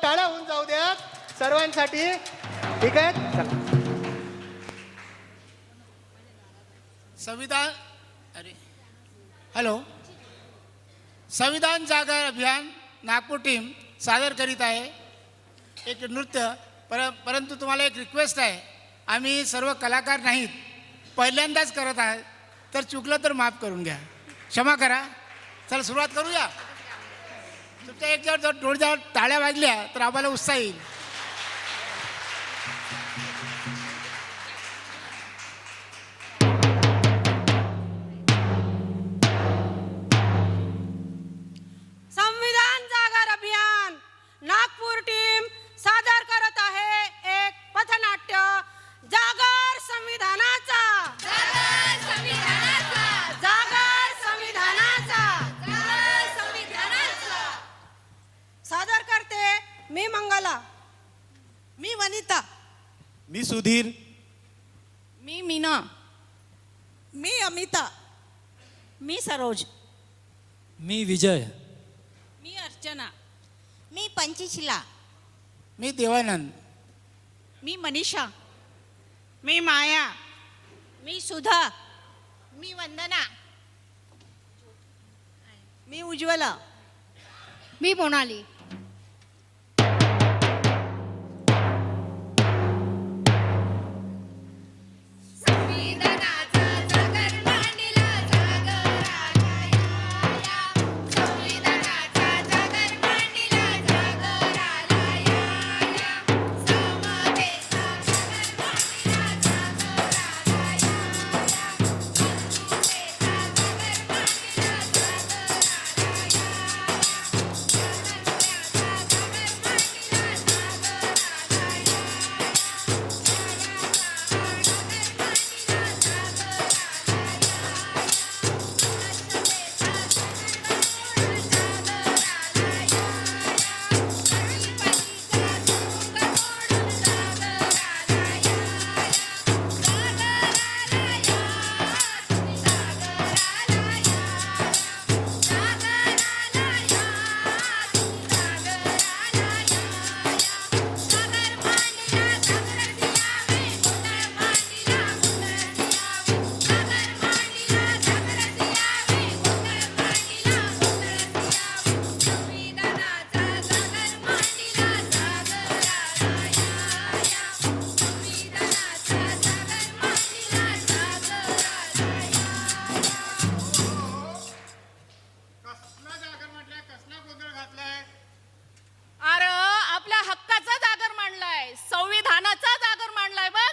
टाळ्या होऊन जाऊ द्या सर्वांसाठी. ठीक आहे, चला. संविधान हॅलो, संविधान जागर अभियान नागपूर टीम सादर करीत आहे एक नृत्य. परंतु तुम्हाला एक रिक्वेस्ट आहे, आम्ही सर्व कलाकार नाहीत, पहिल्यांदाच करत आहात, तर चुकलं तर माफ करून घ्या, क्षमा करा. चला सुरुवात करूया. तुमच्या एक जर जोरदार टाळ्या वाजल्या तर आम्हाला उत्साह येईल. संविधान जागर अभियान नागपूर टीम सादर करत आहे एक पथनाट्य. जागर संविधानाचा, जागर संविधानाचा, जागर संविधानाचा. जागर संविधानाचा. सादर करते मी मंगला, मी वनिता, मी सुधीर, मी मीना, मी अमिता, मी सरोज, मी विजय, मी अर्चना, मी पंचशीला, मी देवानंद, मी मनीषा, मी माया, मी सुधा, मी वंदना, मी उज्ज्वला, मी मोनाली. संविधानाचा जागर मांडला, जागर आला या. संविधानाचा जागर मांडला, जागर आला या. समतेचा जागर मांडला, जागर आला या. बंधुतेचा जागर मांडला, जागर कसला जागर म्हटलाय, कसला गोंधळ घातलाय. अरे आपल्या हक्काचा जागर मांडलाय, संविधानाचा जागर मांडलाय बघ.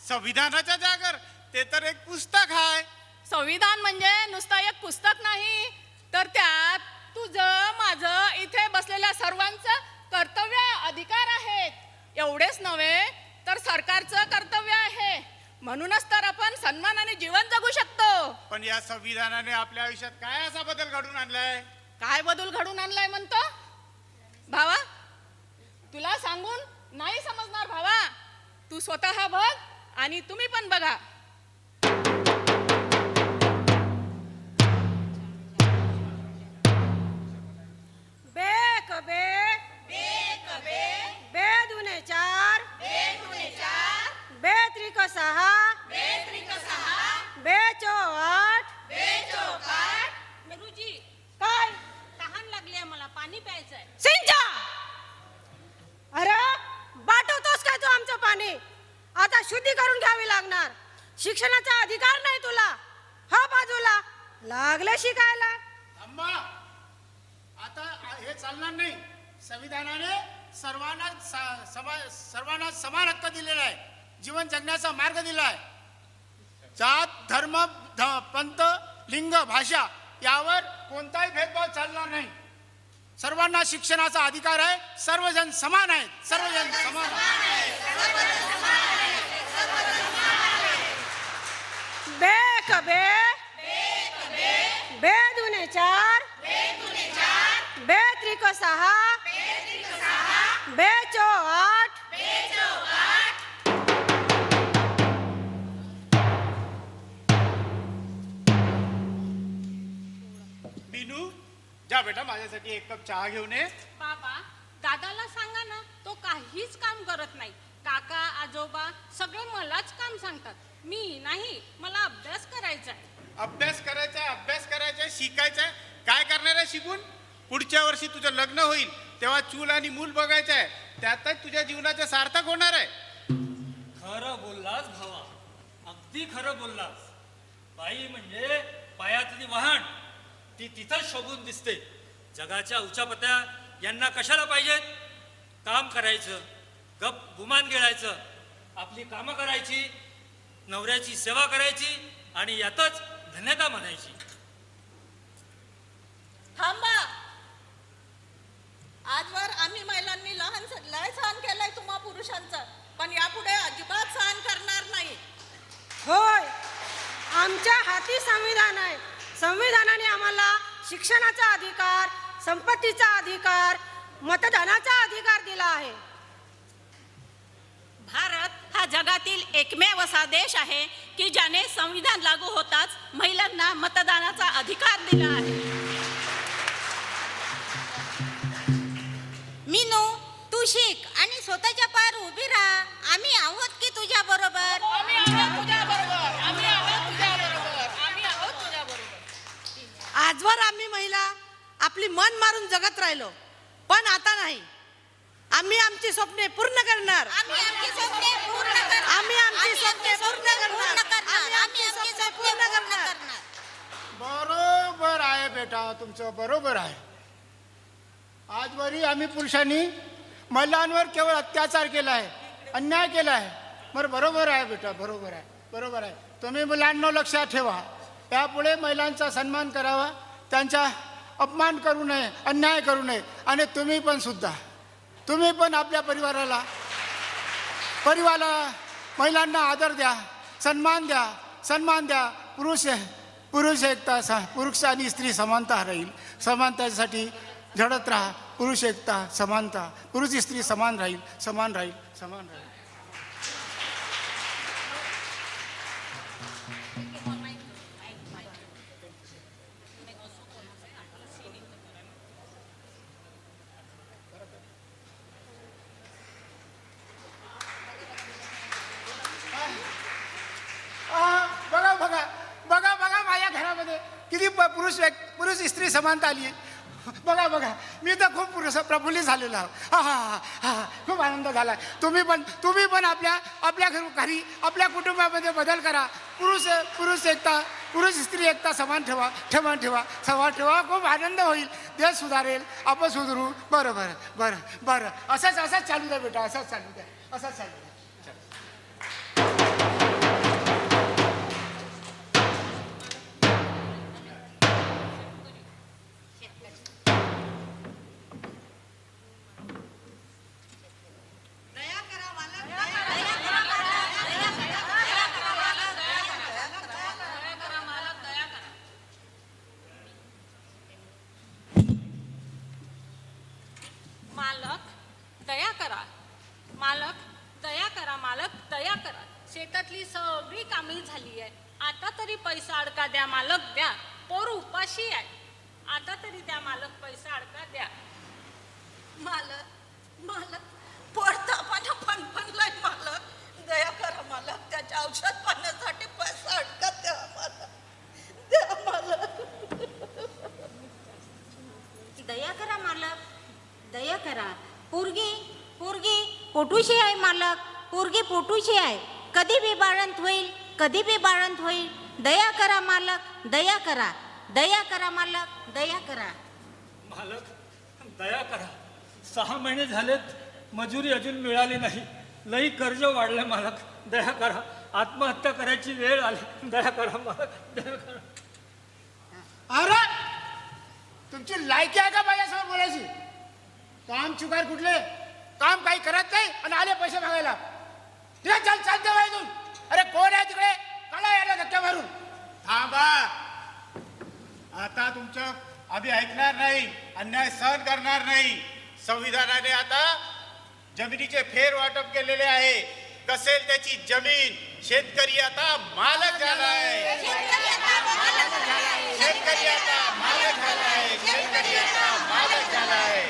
संविधानाचा जागर ते तर एक पुस्तक आहे. संविधान म्हणजे नुसतं एक पुस्तक नाही, तर त्यात तुझं माझं इथे बसलेल्या सर्वांचं कर्तव्य अधिकार आहेत. एवढेच नव्हे तर सरकारचं कर्तव्य आहे. म्हणूनच तर आपण सन्मानाने जीवन जगू शकतो. पण या संविधानाने आपल्या आयुष्यात काय असा बदल घडून आणलाय. काय बदल घडून आणलाय म्हणतो भावा? तुला सांगून नाही समजणार भावा. तू स्वतः बघ आणि तुम्ही पण बघा. बे कबे, बे दुने चार, बे त्रिक सहा, बे चौआठ, गुरुजी काय तहान लागली मला, पाणी प्यायचंय. सिंचा. अरे बाटवतोस काय तू आमचं पाणी? आता शुद्धी करून घ्यावी लागणार. शिक्षणाचा अधिकार नाही तुला. हा बाजूला लागले शिकायला. अम्मा, आता हे चालणार नाही. संविधानाने सर्वांना समान हक्क दिलेला आहे, जीवन जगण्याचा मार्ग दिलाय. जात, धर्म, पंथ, लिंग, भाषा यावर कोणताही भेदभाव चालणार नाही. सर्वांना शिक्षणाचा अधिकार आहे. सर्वजण समान आहेत. सर्वजण समान आहेत. बे कबे, बे दुने चार, बे त्रिक सहा, बे चौआठ, बिनू, जा बेटा माझ्यासाठी एक कप चहा घेऊन ये. बाबा दादाला सांगा ना, आजोबा सगळे मलाच काम सांगतात. मी नाही, मला अभ्यास करायचा आहे. अभ्यास करायचा शिकायचा. काय करणार आहे शिकून? पुढच्या वर्षी तुझं लग्न होईल तेव्हा चूल आणि मूल बघायचं आहे. त्यातच तुझ्या जीवनाचं सार्थक होणार आहे. खरं बोललास भावा, अगदी खरं बोललास. बाई म्हणजे पायातली वाहन, ती तिथंच शोभून दिसते. जगाच्या उचापत्या यांना कशाला पाहिजेत? काम करायचं, गप गुमान गिळायचं, आपली कामं करायची, नवऱ्याची सेवा करायची आणि यातच धन्यता म्हणायची. थांबा. आजवर आम्ही महिलांनी लय सहन केलंय तुम्हा पुरुषांचं, पण यापुढे अजिबात सहन करणार नाही. होय, आमच्या हाती संविधान आहे. संविधानाने आम्हाला शिक्षणाचा अधिकार, संपत्तीचा अधिकार, मतदानाचा अधिकार दिला आहे. भारत हा जगातील एकमेव असा देश आहे की ज्याने संविधान लागू होताच महिलांना मतदानाचा अधिकार दिला आहे. मीनू, तू शिक आणि स्वतःच्या पायावर उभी राहा. आम्ही आहोत की तुझ्या बरोबर. आम्ही आहोत तुझ्या बरोबर, आम्ही आहोत तुझ्या बरोबर, आम्ही आहोत तुझ्या बरोबर. आजवर आम्ही महिला आपली मन मारून जगत राहिलो, पण आता नाही. आम्ही आमची स्वप्ने पूर्ण करणार. आम्ही आमची स्वप्ने पूर्ण करणार. आम्ही आमची स्वप्ने पूर्ण करणार. आम्ही आमची स्वप्ने पूर्ण करणार. बरोबर आहे बेटा, तुमचं बरोबर आहे. आजवरी आम्ही पुरुषांनी महिलांवर केवळ अत्याचार केला आहे, अन्याय केला आहे. बरोबर आहे बेटा, बरोबर आहे. तुम्ही मुलांना लक्षात ठेवा. यापुढे महिलांचा सन्मान करावा, त्यांचा अपमान करू नये, अन्याय करू नये. आणि तुम्ही पण आपल्या परिवाराला महिलांना आदर द्या, सन्मान द्या. पुरुष एकता, पुरुष आणि स्त्री समानता राहील. समानतेसाठी झडत राहा. पुरुष एकता, समानता, पुरुष स्त्री समान राहील. बघा माझ्या घरामध्ये किती पुरुष स्त्री समानता आली आहे. बघा मी तर खूप प्रफुल्लित झालेलो आहो. हा खूप आनंद झाला. तुम्ही पण आपल्या घरी आपल्या कुटुंबामध्ये बदल करा. पुरुष एकता, पुरुष स्त्री एकता समान ठेवा. खूप आनंद होईल. देश सुधारेल, आपण सुधरू. बरं. असंच चालू द्या बेटा, असंच चालू द्या. मालक दया करा. शेतातली सगळी कामे झाली आहे. आता तरी पैसा अडका द्या मालक, द्या. पोर उपाशी आहे. आता तरी द्या मालक, पैसा अडका द्या. मालक पोटतापानं फणफणलंय. मालक दया करा. मालक त्याच्या औषध पाण्यासाठी पैसा अडका द्या. मालक दया करा मालक, दया करा. पोरगी पोटूशी आहे मालक, पोरगी पोटूशी आहे. कधी बी बाळंत होईल. दया करा मालक, दया करा मालक, दया करा. मालक दया करा. 6 महिने झालेत, मजुरी अजून मिळाली नाही. लई कर्ज वाढलं मालक, दया करा. आत्महत्या करायची वेळ आली, दया करा मालक, दया करा. अरे तुमची लायकी आहे का माझ्यासमोर बोलायची? काम चुकार कुठले? काम काही करत नाही आणि आले पैसे मागायला. चल देवा इथून. अरे कोण आहे तिकडे? काला यायला धक्का मारून. थांबा. आता तुमचं आम्ही ऐकणार नाही, अन्याय सहन करणार नाही. संविधानाने आता जमिनीचे फेर वाटप केलेले आहे. कसेल त्याची जमीन. शेतकरी आता मालक झालाय. शेतकरी आता मालक झालाय.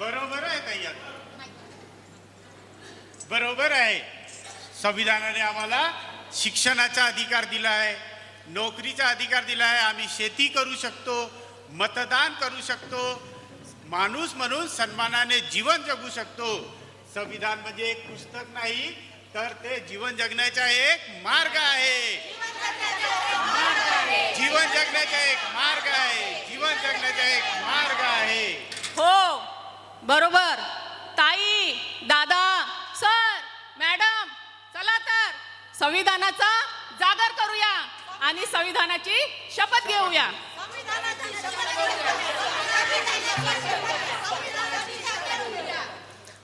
बरोबर आहे ताई. बरोबर आहे. संविधानाने आम्हाला शिक्षणाचा अधिकार दिला आहे, नोकरीचा अधिकार दिला आहे, आम्ही शेती करू शकतो, मतदान करू शकतो, माणूस म्हणून सन्मानाने जीवन जगू शकतो. संविधान म्हणजे एक पुस्तक नाही, तर ते जीवन जगण्याचा एक मार्ग आहे. जीवन जगण्याचा एक मार्ग आहे. जीवन जगण्याचा एक मार्ग आहे. हो बरोबर. ताई, दादा, सर, मॅडम, चला तर संविधानाचा जागर करूया आणि संविधानाची शपथ घेऊया.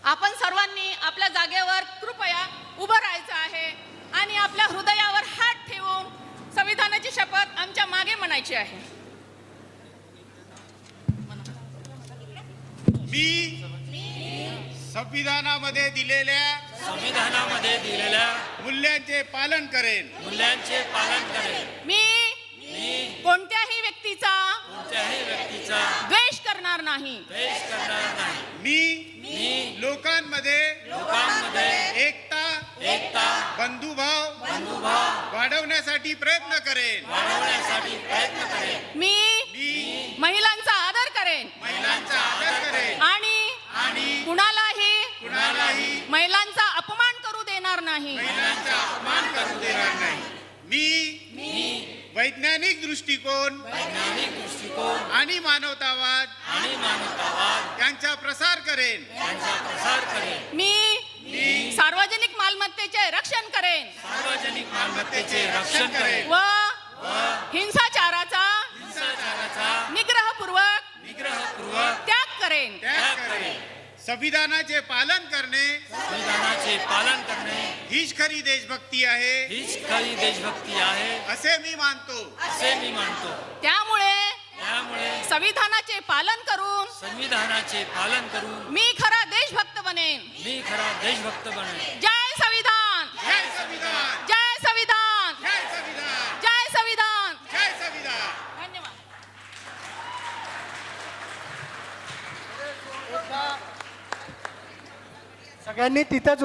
आपण सर्वांनी आपल्या जागेवर कृपया उभं राहायचं आहे आणि आपल्या हृदयावर हात ठेवून संविधानाची शपथ आमच्या मागे म्हणायची आहे. मी संविधानामध्ये दिलेल्या मूल्यांचे पालन करेन. मी कोणत्याही व्यक्तीचा द्वेष करणार नाही. मी लोकांमध्ये एकता बंधुभाव वाढवण्यासाठी प्रयत्न करेन. मी महिलांचा आदर करेन महिलांचा आदर करेन आणि कुणालाही महिलांचा अपमान करू देणार नाही. महिलांचा अपमान करू देणार नाही. मी वैज्ञानिक दृष्टिकोन आणि मानवतावाद यांचा प्रसार करेन. मी सार्वजनिक मालमत्तेचे रक्षण करेन रक्षण करेन व हिंसाचाराचा निग्रहपूर्वक त्याग करेन. संविधानाचे पालन करणे हीच खरी देशभक्ती आहे असे मी मानतो. त्यामुळे संविधानाचे पालन करून मी खरा देशभक्त बनेन. जय संविधान. जय संविधान. जय संविधान. जय संविधान. जय संविधान. जय संविधान. धन्यवाद. सगळ्यांनी तिथंच